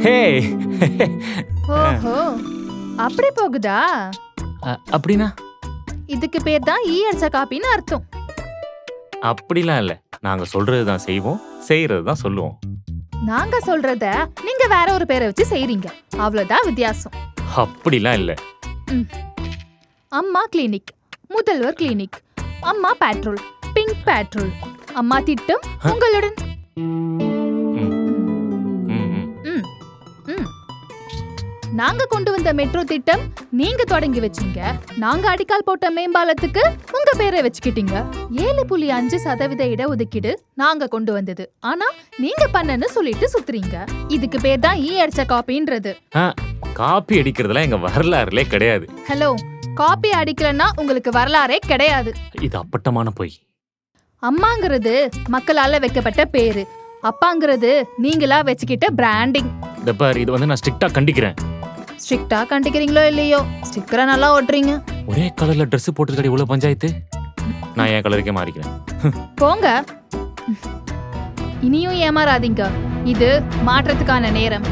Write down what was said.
ஹே ஓஹோ, அப்படி போகுதா? அப்படின்னா? இதுக்கு பேர் தான் ஈ அடிச்ச காப்பின்னு அர்த்தம். அப்படிலாம் இல்ல, நாங்க சொல்றதுதான் செய்வோம், செய்யறதுதான் சொல்லுவோம். நாங்க சொல்றத நீங்க வேற ஒரு பேரை வச்சு செய்றீங்க, அவ்வளவுதான் வித்தியாசம். அப்படிலாம் இல்ல. அம்மா கிளினிக், முதல்வர் கிளினிக், அம்மா பெட்ரோல், பிங்க் பெட்ரோல், அம்மா திட்டம் உங்களுடன். நாங்க கொண்டு வந்த மெட்ரோ திட்டம் நீங்க தொடங்கி வச்சீங்க. நாங்க அடிக்கால் போட்ட மேம்பாலத்துக்கு உங்க பேரை வச்சுக்கிட்டீங்க. 7.5% இடஒதுக்கீடு நாங்க கொண்டு வந்தது, ஆனா நீங்க பண்ணன்னு சொல்லிட்டு சுத்துறீங்க. இதுக்கு பேர் தான் ஈ அடிச்ச காப்பின்றது. காப்பி அடிக்கிறதுலாம் எங்க வரலாறுலே கிடையாது. ஹலோ, காப்பி அடிக்கலன்னா உங்களுக்கு வரலாறே கிடையாது. இது அப்பட்டமான பொய். அம்மாங்கிறது மக்களால வைக்கப்பட்ட பேரு, அப்பாங்கிறது நீங்களா வச்சுக்கிட்ட பிராண்டிங். இது வந்து நான் ஸ்ட்ரிக்ட்டா கண்டிக்கிறேன். ஸ்ட்ரிக்ட்டா கண்டிக்கிறீங்களோ இல்லையோ, ஸ்டிக்கரை நல்லா ஓட்டுறீங்க. ஒரே கலர்ல Dress போட்டதுக்கு இவ்வளவு பஞ்சாயத்து. நான் என் கலருக்கே மாறிக்கிறேன். போங்க, இனியும் ஏமாறாதீங்க. இது மாற்றத்துக்கான நேரம்.